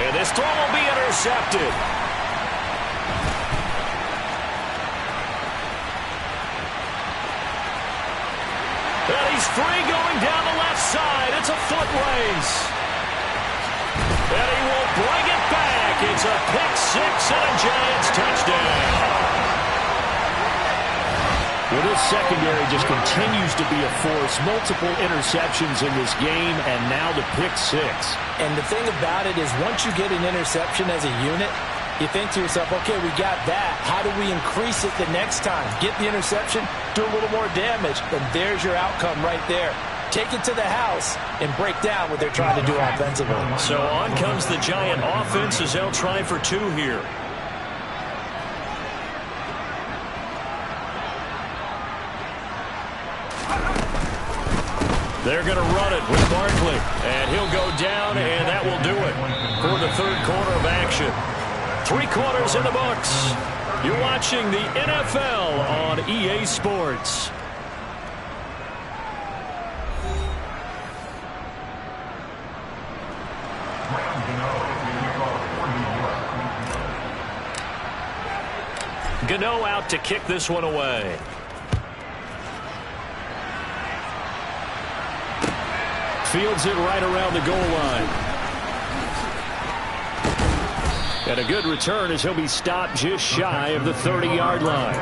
And this throw will be intercepted. And he's free going down the left side. It's a foot race. And he will bring it back. It's a pick-6 and a Giants touchdown. Well, this secondary just continues to be a force. Multiple interceptions in this game, and now the pick-6. And the thing about it is, once you get an interception as a unit, you think to yourself, okay, we got that. How do we increase it the next time? Get the interception, do a little more damage, and there's your outcome right there. Take it to the house and break down what they're trying to do offensively. So on comes the Giant offense as they'll try for 2 here. They're going to run it with Barkley. And he'll go down, and that will do it for the 3rd quarter of action. 3 quarters in the books. You're watching the NFL on EA Sports. Gano out to kick this one away. Fields it right around the goal line. And a good return as he'll be stopped just shy of the 30-yard line.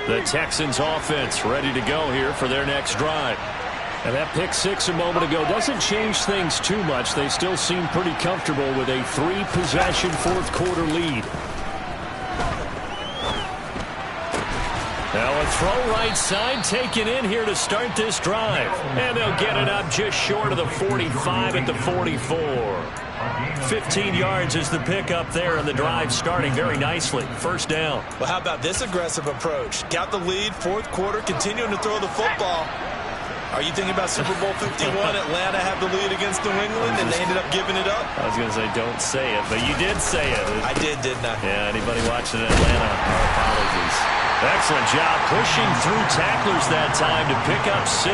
The Texans offense ready to go here for their next drive. And that pick six a moment ago doesn't change things too much. They still seem pretty comfortable with a 3-possession fourth-quarter lead. Now a throw right side taken in here to start this drive. And they'll get it up just short of the 45 at the 44. 15 yards is the pickup there, and the drive starting very nicely. First down. Well, how about this aggressive approach? Got the lead, fourth quarter, continuing to throw the football. Are you thinking about Super Bowl 51? Atlanta have the lead against New England, and they ended up giving it up? I was going to say, don't say it, but you did say it. I did, didn't I? Yeah, anybody watching Atlanta, our apologies. Excellent job pushing through tacklers that time to pick up 6.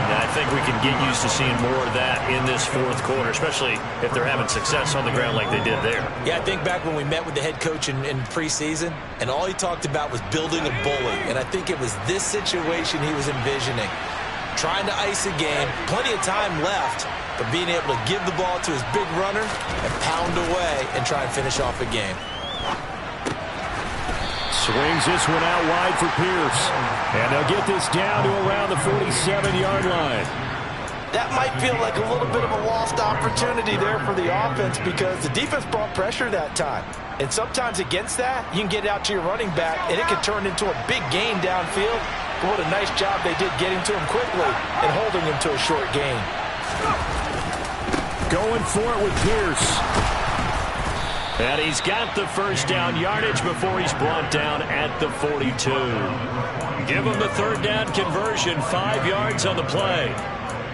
And I think we can get used to seeing more of that in this fourth quarter, especially if they're having success on the ground like they did there. Yeah, I think back when we met with the head coach in preseason, and all he talked about was building a bully. And I think it was this situation he was envisioning. Trying to ice a game, plenty of time left, but being able to give the ball to his big runner and pound away and try and finish off a game. Swings this one out wide for Pierce. And they'll get this down to around the 47-yard line. That might feel like a little bit of a lost opportunity there for the offense because the defense brought pressure that time. And sometimes against that, you can get out to your running back, and it can turn into a big gain downfield. But what a nice job they did getting to him quickly and holding him to a short gain. Going for it with Pierce. And he's got the first down yardage before he's brought down at the 42. Give him the third down conversion, 5 yards on the play.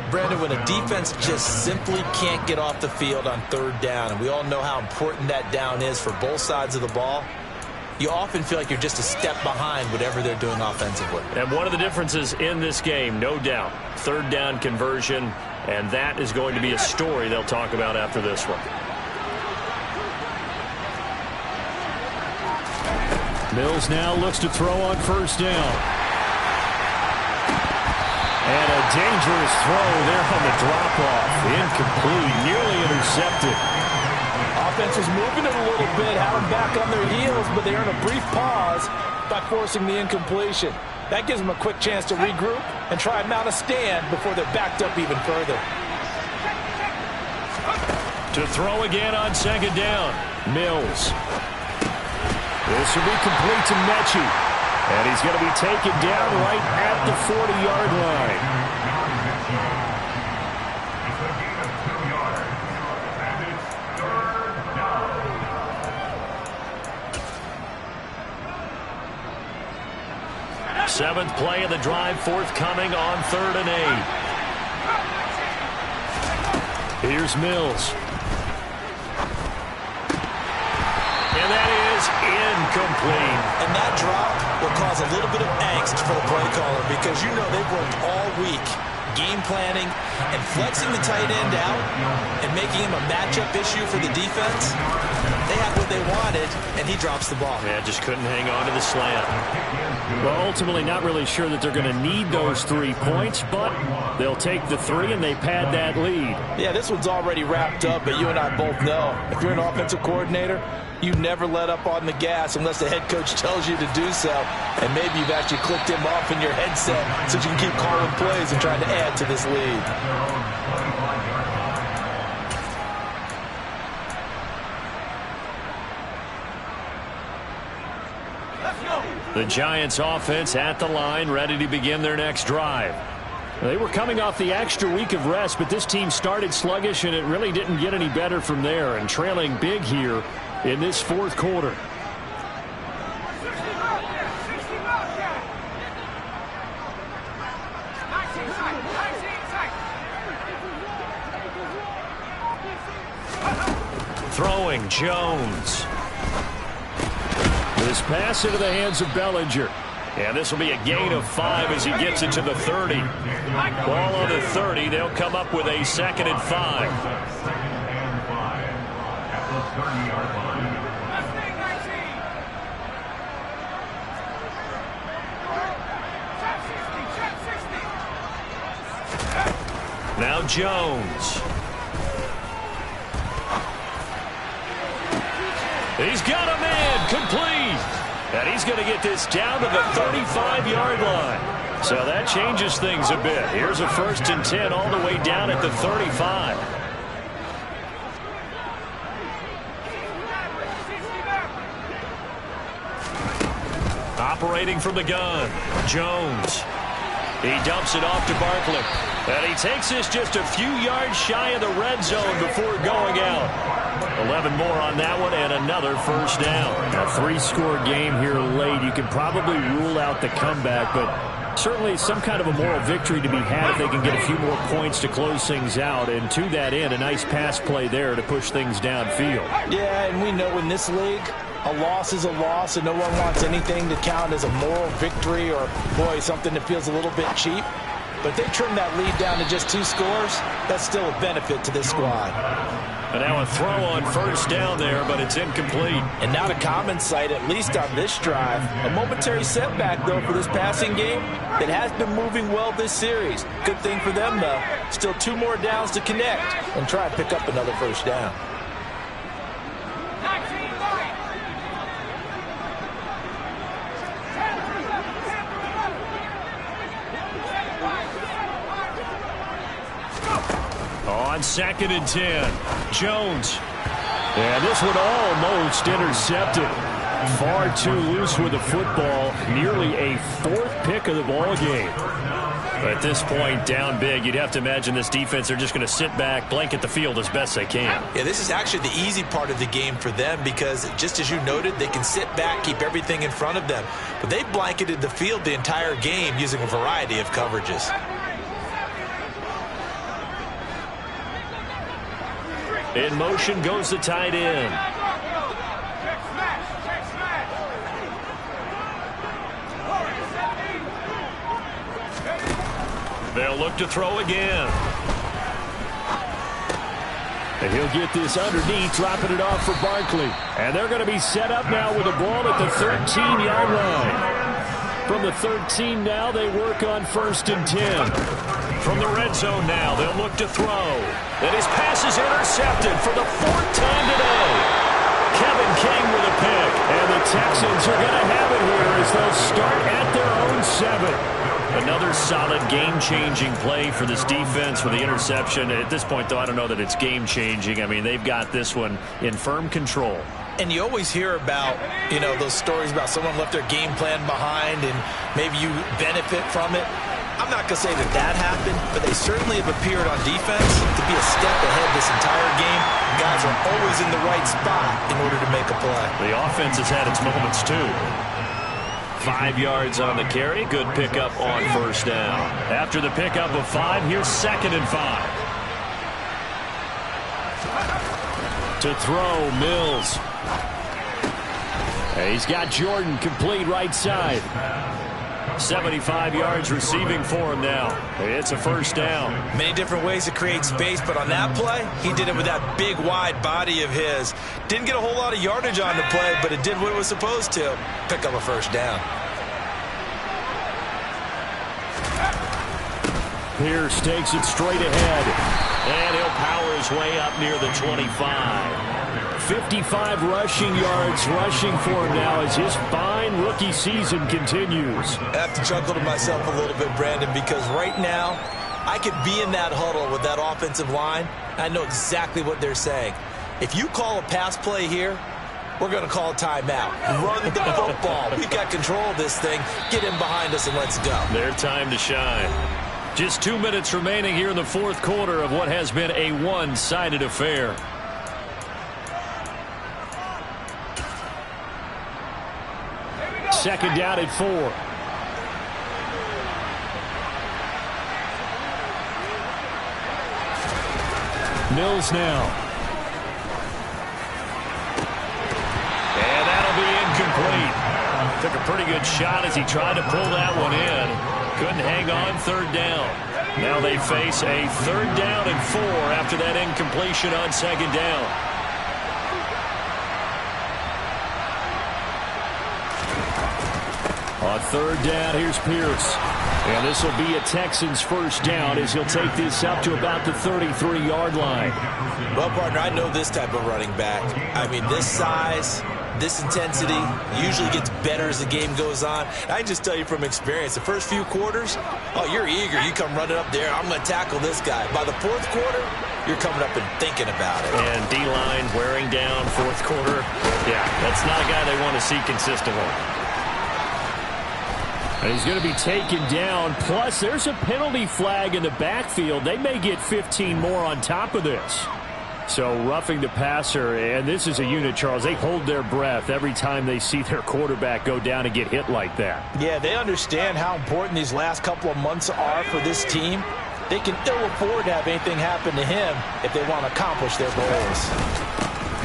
Brandon, when a defense just simply can't get off the field on third down, and we all know how important that down is for both sides of the ball, you often feel like you're just a step behind whatever they're doing offensively. And one of the differences in this game, no doubt, third down conversion, and that is going to be a story they'll talk about after this one. Mills now looks to throw on first down. And a dangerous throw there on the drop-off. Incomplete, nearly intercepted. Offense was moving it a little bit, had them back on their heels, but they earn a brief pause by forcing the incompletion. That gives them a quick chance to regroup and try and mount a stand before they're backed up even further. To throw again on second down, Mills. This will be complete to Mechie. And he's going to be taken down right at the 40-yard line. Seventh play of the drive forthcoming on 3rd and 8. Here's Mills. And that is incomplete. And that drop will cause a little bit of angst for the play caller because you know they've worked all week game planning and flexing the tight end out and making him a matchup issue for the defense. They had what they wanted, and he drops the ball. Yeah, just couldn't hang on to the slant. Well, ultimately not really sure that they're going to need those 3 points, but they'll take the 3 and they pad that lead. Yeah, this one's already wrapped up, but you and I both know if you're an offensive coordinator, you never let up on the gas unless the head coach tells you to do so. And maybe you've actually clicked him off in your headset so you can keep calling plays and trying to add to this lead. The Giants offense at the line, ready to begin their next drive. They were coming off the extra week of rest, but this team started sluggish, and it really didn't get any better from there, and trailing big here in this fourth quarter. Throwing Jones. This pass into the hands of Bellinger. And this will be a gain of 5 as he gets it to the 30. Ball on the 30. They'll come up with a 2nd and 5. Now Jones. He's got a man complete. And he's going to get this down to the 35-yard line. So that changes things a bit. Here's a 1st and 10 all the way down at the 35. Operating from the gun, Jones. He dumps it off to Barkley. And he takes this just a few yards shy of the red zone before going out. 11 more on that one and another 1st down. A 3-score game here late. You can probably rule out the comeback, but certainly some kind of a moral victory to be had if they can get a few more points to close things out. And to that end, a nice pass play there to push things downfield. Yeah, and we know in this league, a loss is a loss, and no one wants anything to count as a moral victory or, boy, something that feels a little bit cheap. But if they trim that lead down to just 2 scores, that's still a benefit to this squad. And now a throw on 1st down there, but it's incomplete. And not a common sight, at least on this drive. A momentary setback, though, for this passing game that has been moving well this series. Good thing for them, though. Still 2 more downs to connect and try to pick up another 1st down. On 2nd and 10, Jones. And this one almost intercepted. Far too loose with the football. Nearly a 4th pick of the ball game. But at this point, down big, you'd have to imagine this defense are just going to sit back, blanket the field as best they can. Yeah, this is actually the easy part of the game for them because, just as you noted, they can sit back, keep everything in front of them. But they blanketed the field the entire game using a variety of coverages. In motion goes the tight end. They'll look to throw again. And he'll get this underneath, dropping it off for Barkley. And they're going to be set up now with the ball at the 13-yard line. From the 13 now, they work on 1st and 10. From the red zone now, they'll look to throw. And his pass is intercepted for the 4th time today. Kevin King with a pick. And the Texans are going to have it here as they'll start at their own 7. Another solid game-changing play for this defense with the interception. At this point, though, I don't know that it's game-changing. I mean, they've got this one in firm control. And you always hear about, those stories about someone left their game plan behind and maybe you benefit from it. I'm not going to say that happened, but they certainly have appeared on defense to be a step ahead this entire game. Guys are always in the right spot in order to make a play. The offense has had its moments, too. 5 yards on the carry. Good pickup on 1st down. After the pickup of 5, here's 2nd and 5. To throw, Mills. And he's got Jordan complete right side. 75 yards receiving for him now. It's a 1st down. Many different ways to create space, but on that play, he did it with that big, wide body of his. Didn't get a whole lot of yardage on the play, but it did what it was supposed to. Pick up a 1st down. Pierce takes it straight ahead. And he'll power his way up near the 25. 55 rushing yards rushing for him now as his fine rookie season continues. I have to chuckle to myself a little bit, Brandon, because right now I could be in that huddle with that offensive line. I know exactly what they're saying. If you call a pass play here, we're going to call a timeout. Run the football. We've got control of this thing. Get in behind us and let's go. Their time to shine. Just 2 minutes remaining here in the 4th quarter of what has been a one-sided affair. Second down at 4. Mills now. And that'll be incomplete. Took a pretty good shot as he tried to pull that one in. Couldn't hang on 3rd down. Now they face a 3rd down and 4 after that incompletion on 2nd down. On 3rd down, here's Pierce. And this will be a Texans 1st down as he'll take this up to about the 33-yard line. Well, partner, I know this type of running back. I mean, this size, this intensity usually gets better as the game goes on. I can just tell you from experience, the first few quarters, oh, you're eager. You come running up there. I'm going to tackle this guy. By the fourth quarter, you're coming up and thinking about it. And D-line wearing down fourth quarter. Yeah, that's not a guy they want to see consistently. And he's going to be taken down. Plus, there's a penalty flag in the backfield. They may get 15 more on top of this. So roughing the passer, and this is a unit, Charles. They hold their breath every time they see their quarterback go down and get hit like that. Yeah, they understand how important these last couple of months are for this team. They can ill afford to have anything happen to him if they want to accomplish their goals.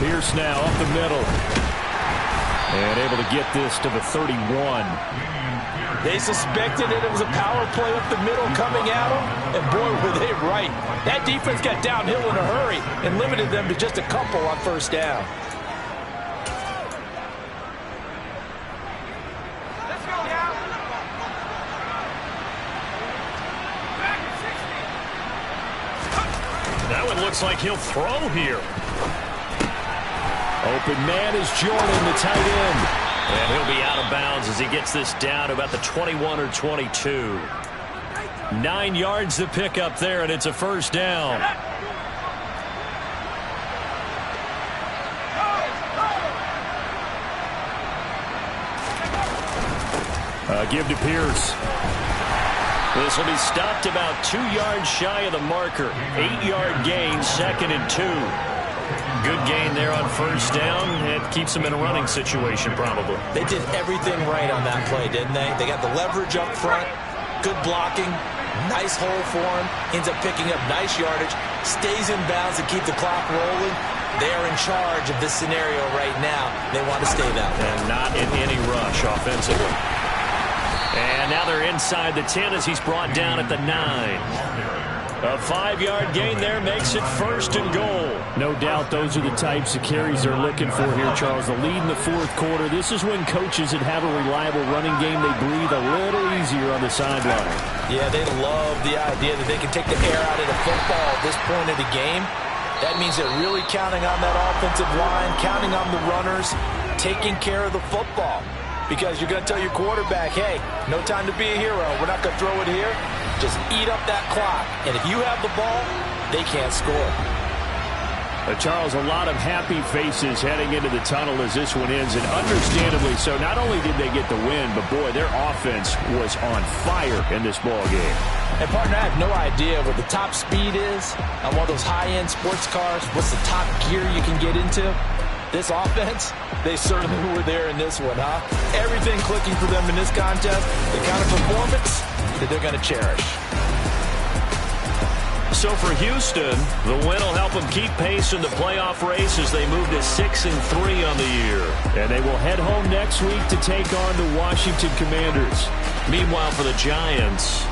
Pierce now up the middle. And able to get this to the 31. They suspected that it was a power play up the middle coming at them, and boy, were they right. That defense got downhill in a hurry and limited them to just a couple on first down. Let's go now. That one looks like he'll throw here. Open man is Jordan, the tight end. And he'll be out of bounds as he gets this down to about the 21 or 22. 9 yards to pick up there, and it's a first down. Give to Pierce. This will be stopped about 2 yards shy of the marker. 8-yard gain, 2nd and 2. Good gain there on first down. It keeps them in a running situation, probably. They did everything right on that play, didn't they? They got the leverage up front, good blocking, nice hole for him, ends up picking up nice yardage, stays in bounds to keep the clock rolling. They are in charge of this scenario right now. They want to stay that way. And not in any rush offensively. And now they're inside the 10 as he's brought down at the 9. A 5-yard gain there makes it first and goal. No doubt those are the types of carries they're looking for here, Charles. The lead in the fourth quarter. This is when coaches that have a reliable running game, they breathe a little easier on the sideline. Yeah, they love the idea that they can take the air out of the football at this point of the game. That means they're really counting on that offensive line, counting on the runners, taking care of the football. Because you're going to tell your quarterback, hey, no time to be a hero. We're not going to throw it here. Just eat up that clock. And if you have the ball, they can't score. Charles, a lot of happy faces heading into the tunnel as this one ends, and understandably so. Not only did they get the win, but, boy, their offense was on fire in this ball game. And, partner, I have no idea what the top speed is on one of those high-end sports cars. What's the top gear you can get into? This offense, they certainly were there in this one, huh? Everything clicking for them in this contest, the kind of performance that they're going to cherish. So for Houston, the win will help them keep pace in the playoff race as they move to 6-3 on the year. And they will head home next week to take on the Washington Commanders. Meanwhile, for the Giants,